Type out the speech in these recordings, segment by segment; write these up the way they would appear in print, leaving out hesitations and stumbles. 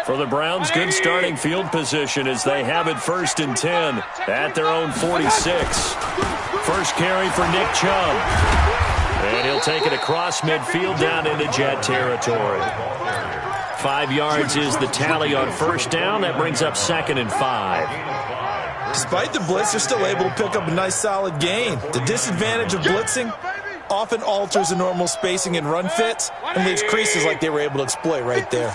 For the Browns, good starting field position as they have it 1st and 10 at their own 46. First carry for Nick Chubb. And he'll take it across midfield down into Jet territory. 5 yards is the tally on first down. That brings up 2nd and 5. Despite the blitz, they're still able to pick up a nice solid gain. The disadvantage of blitzing often alters the normal spacing and run fits and leaves creases like they were able to exploit right there.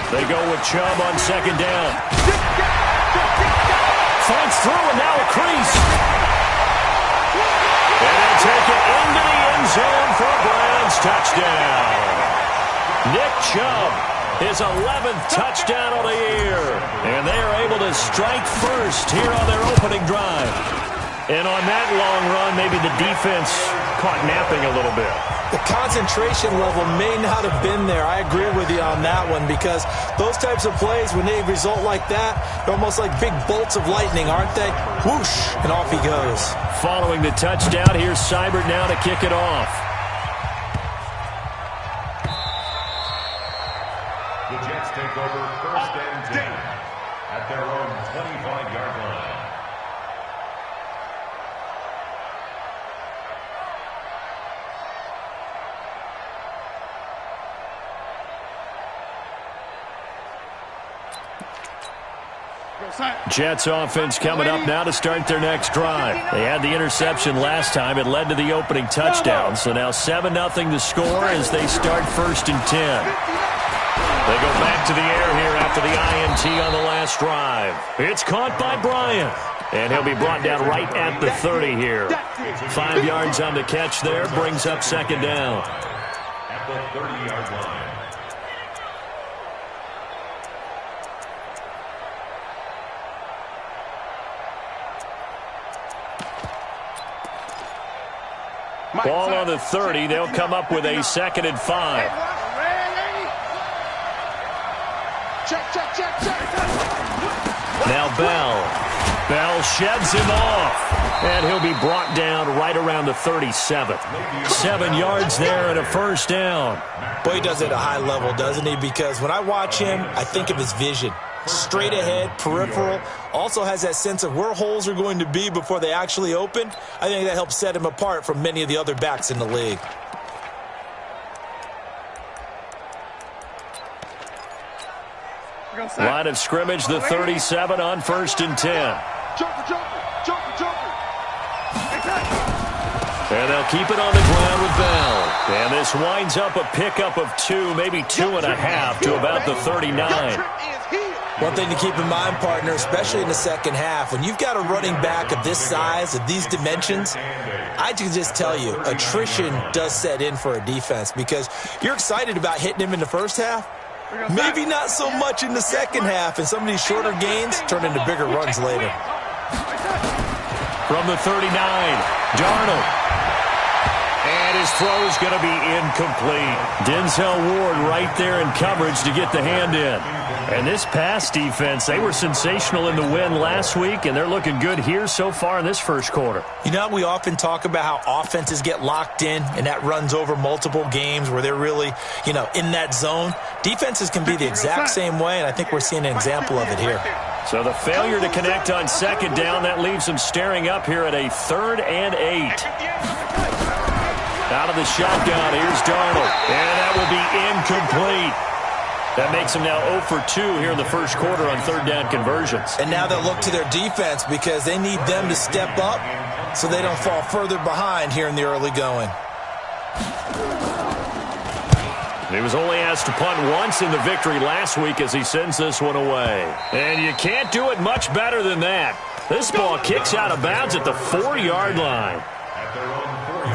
They go with Chubb on 2nd down. Fights through and now a crease. And they'll take it into the end zone for a Browns touchdown. Nick Chubb, his 11th touchdown of the year. And they are able to strike first here on their opening drive. And on that long run, maybe the defense caught napping a little bit. The concentration level may not have been there. I agree with you on that one because those types of plays, when they result like that, they're almost like big bolts of lightning, aren't they? Whoosh, and off he goes. Following the touchdown, here's Seibert now to kick it off. The Jets take over 1st and 10 at their own 25-yard line. Jets offense coming up now to start their next drive. They had the interception last time. It led to the opening touchdown. So now 7-0 to score as they start 1st and 10. They go back to the air here after the INT on the last drive. It's caught by Bryant. And he'll be brought down right at the 30 here. 5 yards on the catch there. Brings up 2nd down. At the 30-yard line. Ball on the 30. They'll come up with a 2nd and 5. Now Bell sheds him off. And he'll be brought down right around the 37. 7 yards there and a 1st down. Boy, he does it at a high level, doesn't he? Because when I watch him, I think of his vision. Straight ahead, peripheral, also has that sense of where holes are going to be before they actually open. I think that helps set him apart from many of the other backs in the league. Line of scrimmage, the 37 on 1st and 10. And they'll keep it on the ground with Bell. And this winds up a pickup of 2, maybe 2.5 to about the 39. One thing to keep in mind, partner, especially in the second half, when you've got a running back of this size, of these dimensions, I can just tell you, attrition does set in for a defense because you're excited about hitting him in the first half. Maybe not so much in the second half, and some of these shorter gains turn into bigger runs later. From the 39, Darnold. And his throw is going to be incomplete. Denzel Ward right there in coverage to get the hand in. And this pass defense, they were sensational in the win last week, and they're looking good here so far in this first quarter. You know, we often talk about how offenses get locked in, and that runs over multiple games where they're really, in that zone. Defenses can be the exact same way, and I think we're seeing an example of it here. So the failure to connect on 2nd down, that leaves them staring up here at a 3rd and 8. Out of the shotgun, here's Darnold. And that will be incomplete. That makes them now 0 for 2 here in the first quarter on 3rd down conversions. And now they'll look to their defense because they need them to step up so they don't fall further behind here in the early going. He was only asked to punt once in the victory last week as he sends this one away. And you can't do it much better than that. This ball kicks out of bounds at the 4-yard line.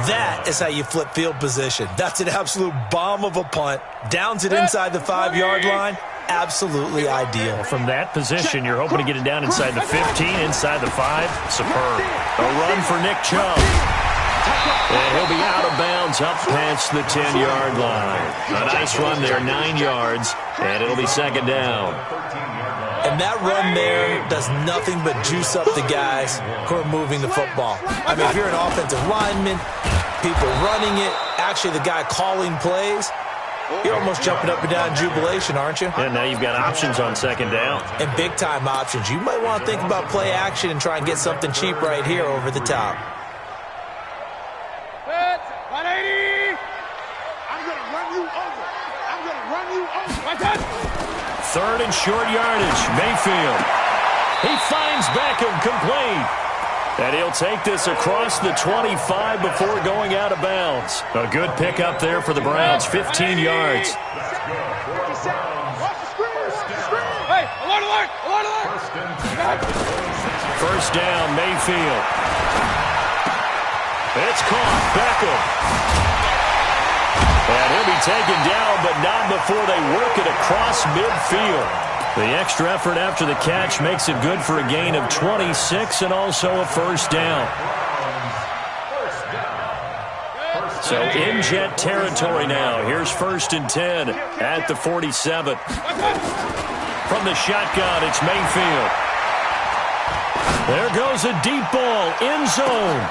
That is how you flip field position. That's an absolute bomb of a punt. Downs it inside the 5-yard line. Absolutely ideal. From that position, you're hoping to get it down inside the 15, inside the 5. Superb. A run for Nick Chubb. And he'll be out of bounds up past the 10-yard line. A nice run there, 9 yards, and it'll be 2nd down. And that run there does nothing but juice up the guys who are moving the football. I mean, if you're an offensive lineman, people running it, actually the guy calling plays, you're almost jumping up and down in jubilation, aren't you? And now you've got options on second down. And big-time options. You might want to think about play action and try and get something cheap right here over the top. 180. I'm going to run you over. I'm going to run you over. Third and short yardage. Mayfield. He finds Beckham complete. And he'll take this across the 25 before going out of bounds. A good pickup there for the Browns, 15 yards. Hey, alert, alert, alert, alert. First down, Mayfield. It's caught, Beckham. And he'll be taken down, but not before they work it across midfield. The extra effort after the catch makes it good for a gain of 26 and also a first down. So in Jet territory now. Here's 1st and 10 at the 47. From the shotgun, it's Mayfield. There goes a deep ball, end zone.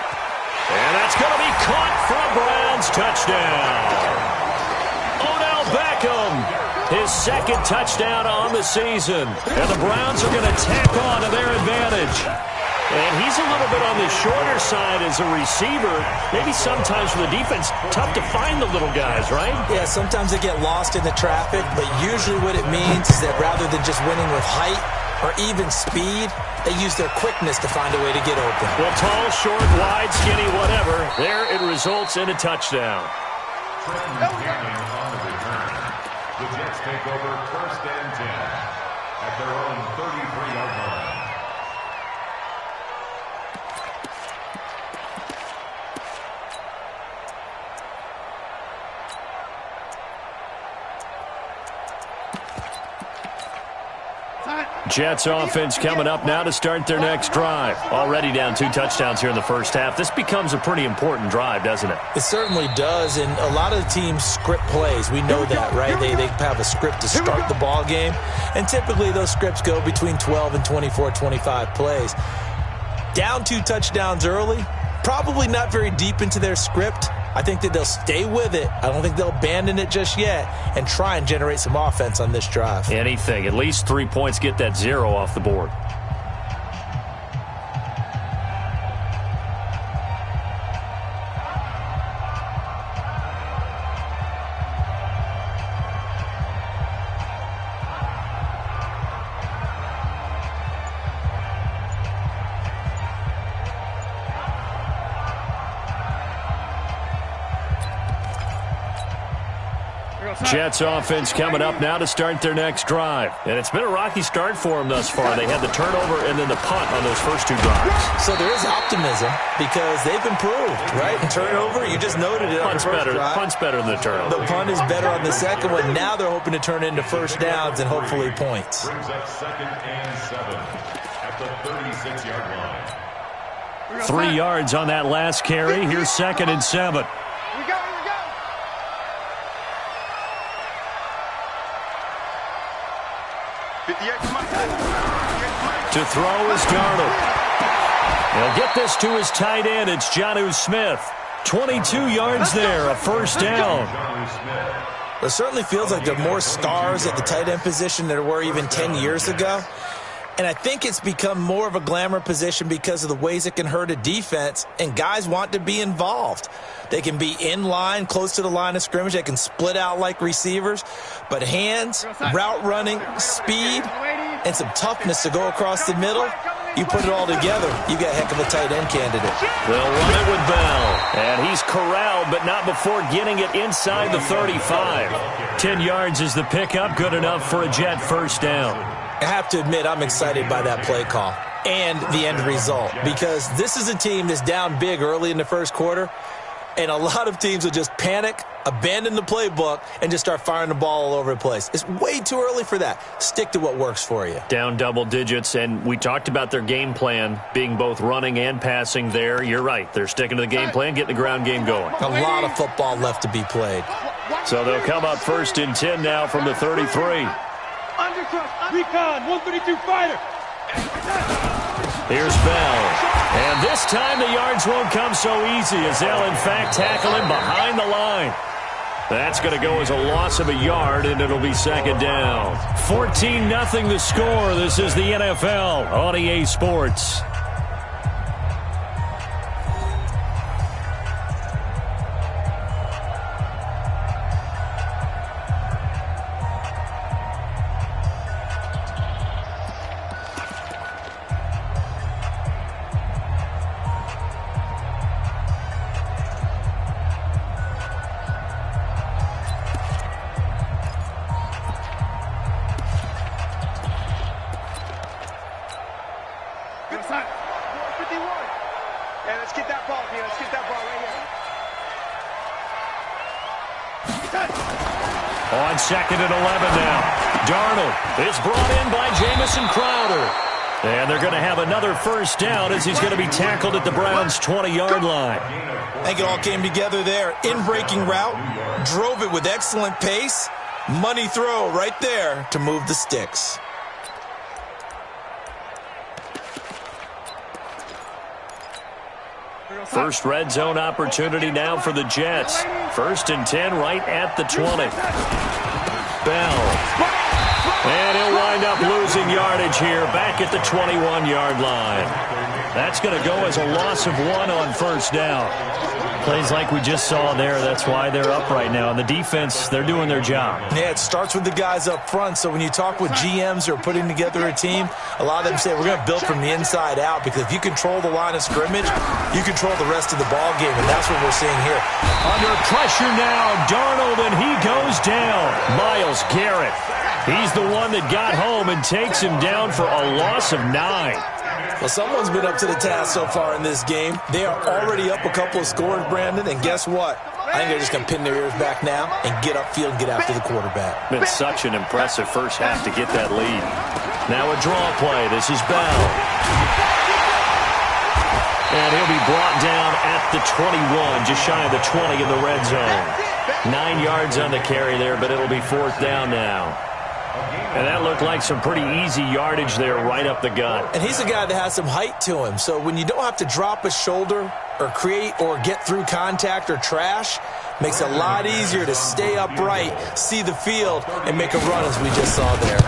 And that's going to be caught for a Browns touchdown. Odell Beckham. His second touchdown on the season. And the Browns are going to tack on to their advantage. And he's a little bit on the shorter side as a receiver. Maybe sometimes for the defense, tough to find the little guys, right? Yeah, sometimes they get lost in the traffic, but usually what it means is that rather than just winning with height or even speed, they use their quickness to find a way to get open. Well, tall, short, wide, skinny, whatever. There it results in a touchdown. The Jets take over 1st and 10 at their own 33-yard line. Jets offense coming up now to start their next drive. Already down 2 touchdowns here in the first half. This becomes a pretty important drive, doesn't it? It certainly does, and a lot of the teams script plays. We know that, right? They have a script to start the ball game, and typically those scripts go between 12 and 24, 25 plays. Down 2 touchdowns early, probably not very deep into their script. I think that they'll stay with it. I don't think they'll abandon it just yet and try and generate some offense on this drive. Anything. At least 3 points, get that 0 off the board. Jets offense coming up now to start their next drive. And it's been a rocky start for them thus far. They had the turnover and then the punt on those first 2 drives. So there is optimism because they've improved, right? And turnover, you just noted it. Punt's better. Punt's better than the turnover. The punt is better on the second one. Now they're hoping to turn into first downs and hopefully points. Brings up 2nd and 7 at the 36-yard line. 3 yards on that last carry. Here's 2nd and 7. To throw is Darnold. He'll get this to his tight end. It's Jonnu Smith. 22 yards there, a first down. It certainly feels like there are more stars at the tight end position than there were even 10 years ago. And I think it's become more of a glamour position because of the ways it can hurt a defense, and guys want to be involved. They can be in line, close to the line of scrimmage. They can split out like receivers. But hands, route running, speed, and some toughness to go across the middle, you put it all together, you got a heck of a tight end candidate. They'll run it with Bell. And he's corralled, but not before getting it inside the 35. 10 yards is the pickup, good enough for a Jet first down. I have to admit, I'm excited by that play call and the end result because this is a team that's down big early in the first quarter, and a lot of teams will just panic, abandon the playbook, and just start firing the ball all over the place. It's way too early for that. Stick to what works for you. Down double digits, and we talked about their game plan being both running and passing there. You're right. They're sticking to the game plan, getting the ground game going. A lot of football left to be played. So they'll come up 1st and 10 now from the 33. Recon, 132 fighter. Here's Bell. And this time the yards won't come so easy as they'll, in fact, tackle him behind the line. That's going to go as a loss of a yard, and it'll be second down. 14-0 the score. This is the NFL on EA Sports. On second and 11 now. Darnold is brought in by Jamison Crowder. And they're going to have another first down as he's going to be tackled at the Browns' 20-yard line. I think it all came together there. In-breaking route, drove it with excellent pace. Money throw right there to move the sticks. First red zone opportunity now for the Jets. 1st and 10 right at the 20. Bell. And he'll wind up losing yardage here back at the 21-yard line. That's going to go as a loss of 1 on first down. Plays like we just saw there. That's why they're up right now. And the defense, they're doing their job. Yeah, it starts with the guys up front. So when you talk with GMs who are putting together a team, a lot of them say we're going to build from the inside out, because if you control the line of scrimmage, you control the rest of the ball game, and that's what we're seeing here. Under pressure now, Darnold, and he goes down. Myles Garrett. He's the one that got home and takes him down for a loss of 9. Well, someone's been up to the task so far in this game. They are already up a couple of scores, Brandon, and guess what? I think they're just going to pin their ears back now and get upfield and get after the quarterback. Been such an impressive first half to get that lead. Now a draw play. This is Bell. And he'll be brought down at the 21, just shy of the 20 in the red zone. 9 yards on the carry there, but it'll be 4th down now. And that looked like some pretty easy yardage there right up the gut. And he's a guy that has some height to him. So when you don't have to drop a shoulder or create or get through contact or trash, makes it a lot easier to stay upright, see the field, and make a run as we just saw there.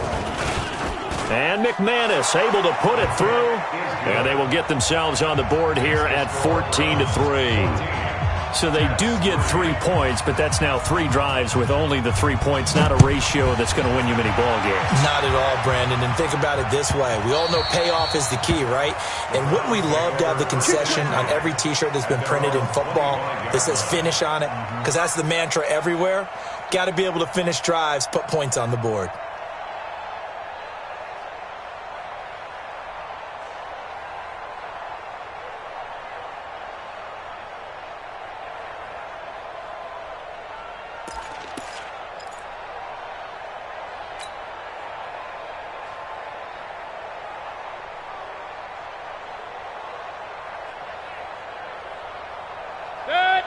And McManus able to put it through. And they will get themselves on the board here at 14-3. So they do get 3 points, but that's now 3 drives with only the 3 points, not a ratio that's going to win you many ball games. Not at all, Brandon. And think about it this way. We all know payoff is the key, right? And wouldn't we love to have the concession on every T-shirt that's been printed in football that says finish on it? Because that's the mantra everywhere. Got to be able to finish drives, put points on the board.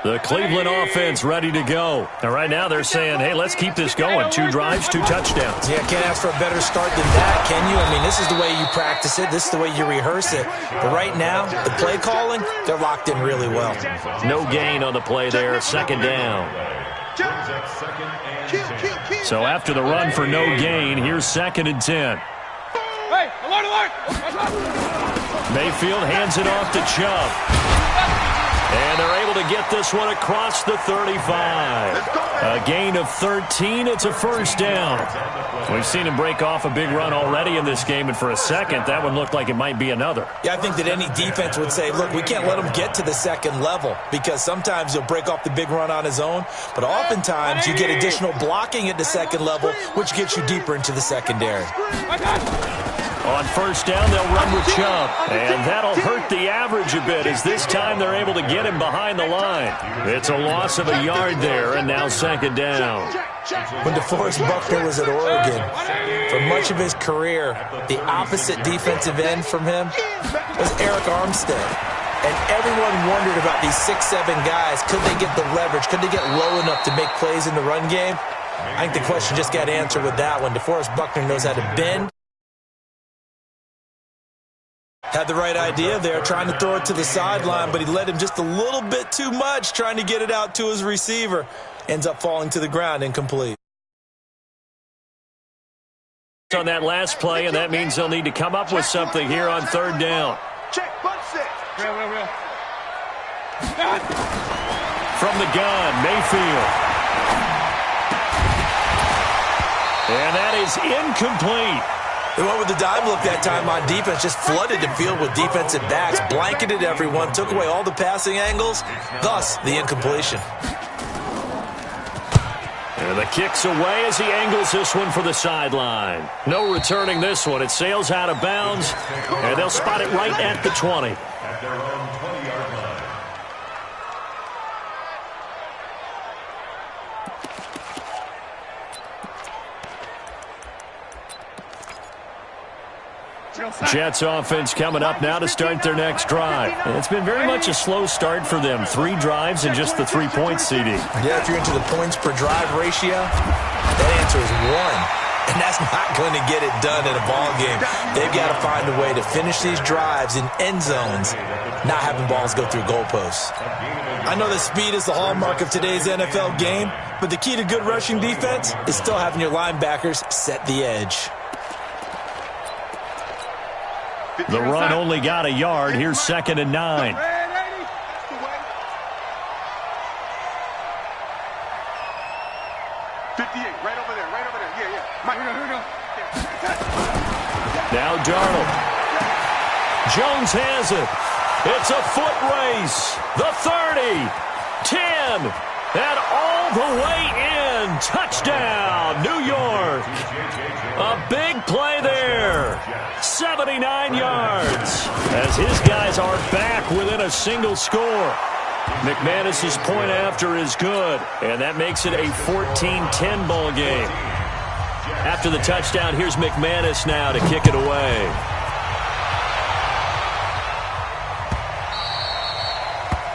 The Cleveland offense ready to go. And right now they're saying, hey, let's keep this going. 2 drives, 2 touchdowns. Yeah, can't ask for a better start than that, can you? I mean, this is the way you practice it. This is the way you rehearse it. But right now, the play calling, they're locked in really well. No gain on the play there. 2nd down. So after the run for no gain, here's 2nd and 10. Mayfield hands it off to Chubb. And they're able to get this one across the 35. A gain of 13. It's a first down. We've seen him break off a big run already in this game, and for a second, that one looked like it might be another. Yeah, I think that any defense would say, look, we can't let him get to the 2nd level, because sometimes he'll break off the big run on his own, but oftentimes you get additional blocking at the 2nd level, which gets you deeper into the secondary. On first down, they'll run with Chubb. And that'll hurt the average a bit, as this time they're able to get him behind the line. It's a loss of a yard there, and now 2nd down. When DeForest Buckner was at Oregon, for much of his career, the opposite defensive end from him was Eric Armstead. And everyone wondered about these 6'7" guys. Could they get the leverage? Could they get low enough to make plays in the run game? I think the question just got answered with that one. DeForest Buckner knows how to bend Had the right idea there, trying to throw it to the sideline, but he led him just a little bit too much, trying to get it out to his receiver. Ends up falling to the ground, incomplete. On that last play, and that means they'll need to come up with something here on third down. Check, bunch set. Real. From the gun, Mayfield. And that is incomplete. They went with the dime look that time on defense, just flooded the field with defensive backs, blanketed everyone, took away all the passing angles, thus the incompletion. And the kick's away as he angles this one for the sideline. No returning this one. It sails out of bounds, and they'll spot it right at the 20. At their own 20-yard line. Jets offense coming up now to start their next drive. And it's been very much a slow start for them. 3 drives and just the 3 points, CD. Yeah, if you're into the points per drive ratio, that answer is 1. And that's not going to get it done in a ball game. They've got to find a way to finish these drives in end zones, not having balls go through goalposts. I know that speed is the hallmark of today's NFL game, but the key to good rushing defense is still having your linebackers set the edge. The run only got a yard. Here's 2nd and 9. 58, right over there. Yeah. Mike, here we go. Now Darnold. Jones has it. It's a foot race. The 30, 10, and all the way in. Touchdown, New York. A big play there. 79 yards as his guys are back within a single score. McManus's point after is good, and that makes it a 14-10 ball game. After the touchdown, here's McManus now to kick it away.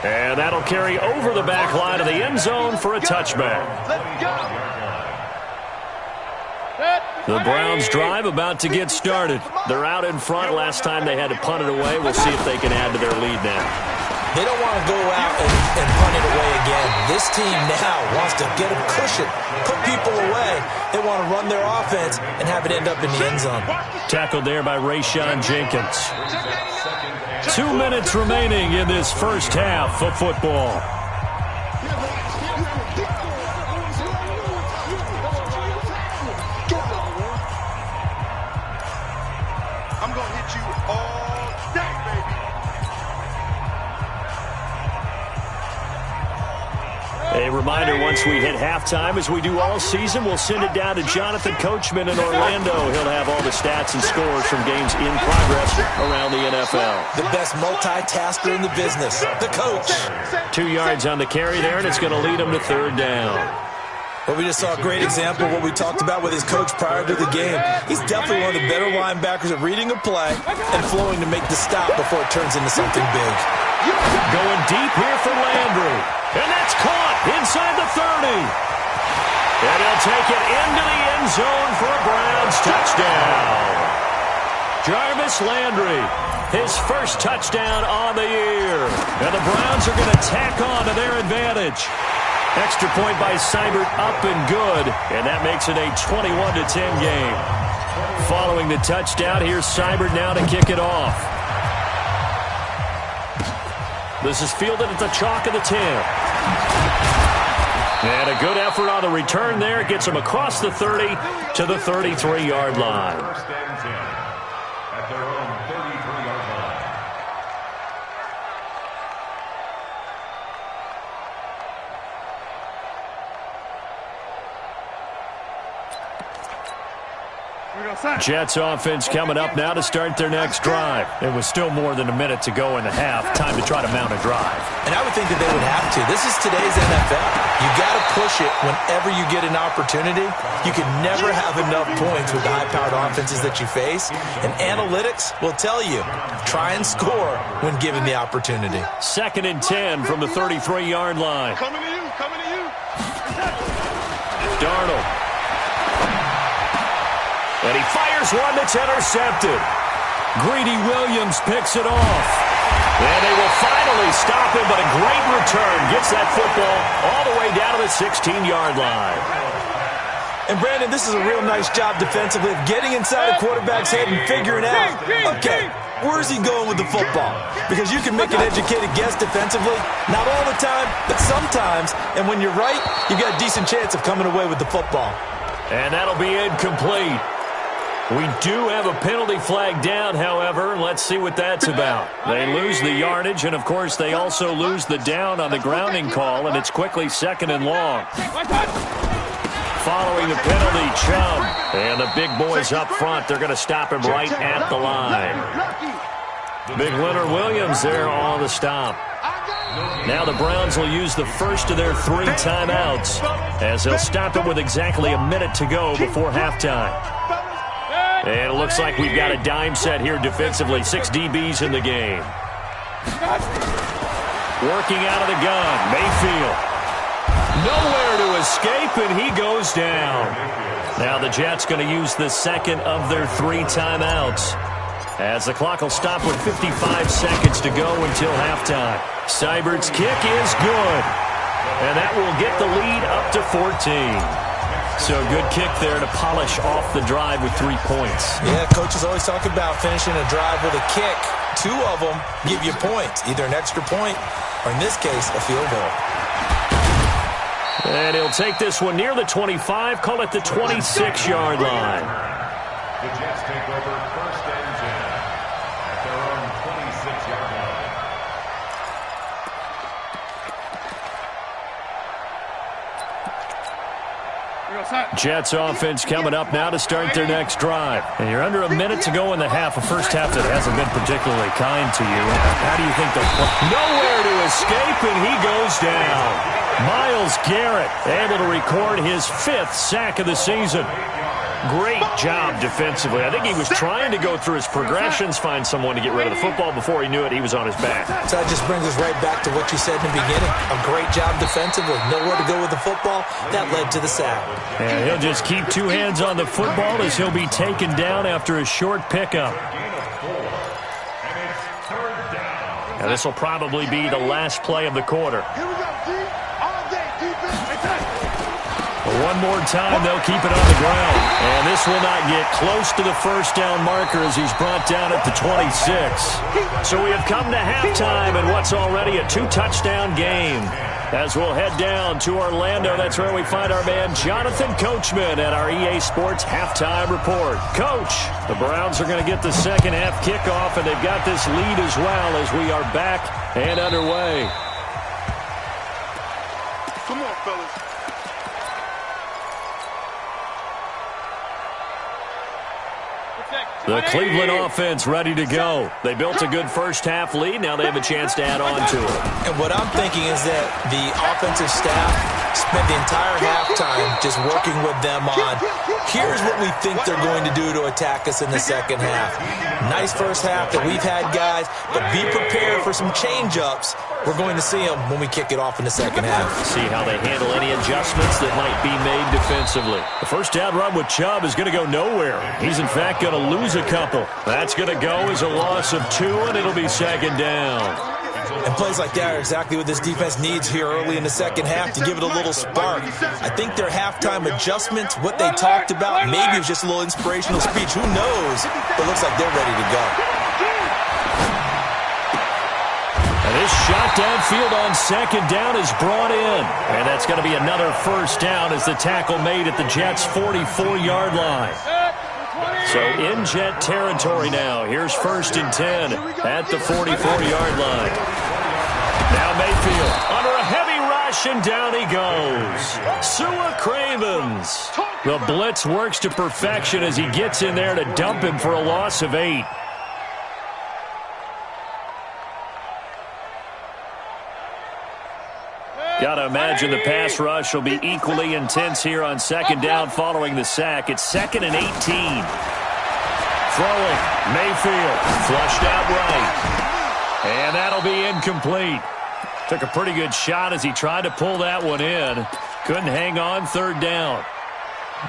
And that'll carry over the back line of the end zone for a touchback. The Browns drive about to get started. They're out in front. Last time they had to punt it away. We'll see if they can add to their lead now. They don't want to go out and punt it away again. This team now wants to get a cushion, put people away. They want to run their offense and have it end up in the end zone. Tackled there by Rayshon Jenkins. 2 minutes remaining in this first half of football. I'm going to hit you all day, baby. A reminder, once we hit halftime, as we do all season, we'll send it down to Jonathan Coachman in Orlando. He'll have all the stats and scores from games in progress around the NFL. The best multitasker in the business, the coach. 2 yards on the carry there, and it's going to lead him to third down. Well, we just saw a great example of what we talked about with his coach prior to the game. He's definitely one of the better linebackers at reading a play and flowing to make the stop before it turns into something big. Going deep here for Landry. And that's caught inside the 30. And he'll take it into the end zone for a Browns touchdown. Jarvis Landry, his first touchdown on the year. And the Browns are going to tack on to their advantage. Extra point by Seibert, up and good, and that makes it a 21-10 game. Following the touchdown, here's Seibert now to kick it off. This is fielded at the chalk of the 10. And a good effort on the return there. Gets him across the 30 to the 33-yard line. First and 10 at their own 33-yard line. Jets offense coming up now to start their next drive. It was still more than a minute to go in the half. Time to try to mount a drive. And I would think that they would have to. This is today's NFL. You got to push it whenever you get an opportunity. You can never have enough points with the high-powered offenses that you face. And analytics will tell you, try and score when given the opportunity. 2nd and 10 from the 33-yard line. Coming to you. Darnold. And he fires one that's intercepted. Greedy Williams picks it off. And they will finally stop him, but a great return gets that football all the way down to the 16-yard line. And, Brandon, this is a real nice job defensively of getting inside a quarterback's head and figuring out, okay, where's he going with the football? Because you can make an educated guess defensively, not all the time, but sometimes. And when you're right, you've got a decent chance of coming away with the football. And that'll be incomplete. We do have a penalty flag down, however. Let's see what that's about. They lose the yardage, and, of course, they also lose the down on the grounding call, and it's quickly 2nd and long. Following the penalty, Chubb. And the big boys up front, they're going to stop him right at the line. Big Leonard Williams there on the stop. Now the Browns will use the first of their 3 timeouts as they'll stop him with exactly a minute to go before halftime. And it looks like we've got a dime set here defensively. 6 DBs in the game. Working out of the gun, Mayfield. Nowhere to escape, and he goes down. Now the Jets going to use the second of their 3 timeouts as the clock will stop with 55 seconds to go until halftime. Seibert's kick is good, and that will get the lead up to 14. So good kick there to polish off the drive with 3 points. Yeah, coaches always talk about finishing a drive with a kick. 2 of them give you points, either an extra point or, in this case, a field goal. And he'll take this one near the 25, call it the 26-yard line. The Jets take over 1st and 10 at their own 26-yard line. Jets offense coming up now to start their next drive. And you're under a minute to go in the half, a first half that hasn't been particularly kind to you. How do you think they'll play? Nowhere to escape, and he goes down. Myles Garrett able to record his 5th sack of the season. Great job defensively. I think he was trying to go through his progressions, find someone to get rid of the football. Before he knew it, he was on his back. So that just brings us right back to what you said in the beginning. A great job defensively. Nowhere to go with the football. That led to the sack. And he'll just keep 2 hands on the football as he'll be taken down after a short pickup. And this will probably be the last play of the quarter. Here we go, D. All day, defense. One more time, they'll keep it on the ground. And this will not get close to the first down marker as he's brought down at the 26. So we have come to halftime in what's already a 2-touchdown game. As we'll head down to Orlando, that's where we find our man Jonathan Coachman at our EA Sports Halftime Report. Coach, the Browns are going to get the second half kickoff, and they've got this lead as well as we are back and underway. Come on, fellas. The Cleveland offense ready to go. They built a good first half lead. Now they have a chance to add on to it. And what I'm thinking is that the offensive staff spent the entire halftime just working with them on, here's what we think they're going to do to attack us in the second half. Nice first half that we've had, guys, but be prepared for some change-ups. We're going to see them when we kick it off in the second half. See how they handle any adjustments that might be made defensively. The first down run with Chubb is going to go nowhere. He's, in fact, going to lose a couple. That's going to go as a loss of 2, and it'll be 2nd down. And plays like that are exactly what this defense needs here early in the second half to give it a little spark. I think their halftime adjustments, what they talked about, maybe it was just a little inspirational speech. Who knows? But it looks like they're ready to go. And this shot downfield on 2nd down is brought in. And that's going to be another first down as the tackle made at the Jets' 44-yard line. So in Jet territory now. Here's 1st and 10 at the 44-yard line. Now Mayfield under a heavy rush, and down he goes. Sua Cravens. The blitz works to perfection as he gets in there to dump him for a loss of 8. Got to imagine the pass rush will be equally intense here on 2nd down following the sack. It's 2nd and 18. Throwing, Mayfield, flushed out right. And that'll be incomplete. Took a pretty good shot as he tried to pull that one in. Couldn't hang on 3rd down.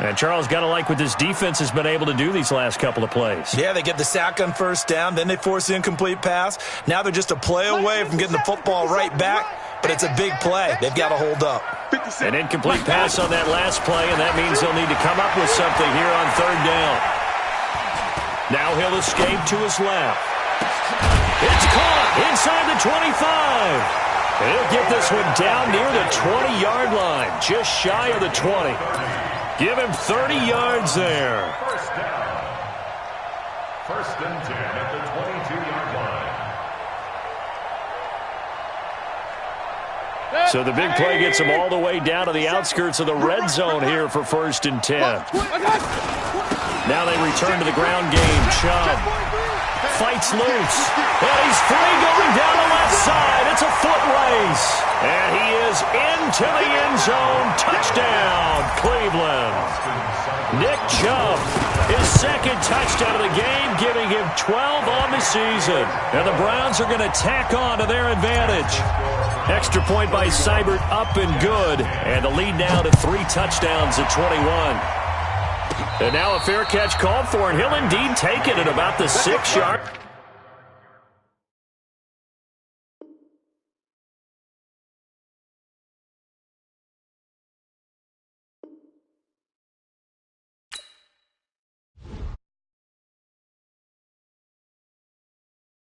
And Charles, got to like what this defense has been able to do these last couple of plays. Yeah, they get the sack on first down, then they force the incomplete pass. Now they're just a play away from getting the football right back, but it's a big play. They've got to hold up. An incomplete pass on that last play, and that means they'll need to come up with something here on third down. Now he'll escape to his left. It's caught inside the 25. He'll get this one down near the 20-yard line, just shy of the 20. Give him 30 yards there. First down. First and 10 at the 22-yard line. So the big play gets him all the way down to the outskirts of the red zone here for first and 10. Now they return to the ground game. Chubb fights loose. And he's free going down the left side. It's a foot race. And he is into the end zone. Touchdown, Cleveland. Nick Chubb, his second touchdown of the game, giving him 12 on the season. And the Browns are going to tack on to their advantage. Extra point by Seibert, up and good. And the lead now to 3 touchdowns at 21. And now a fair catch called for, and he'll indeed take it at about the 6-yard.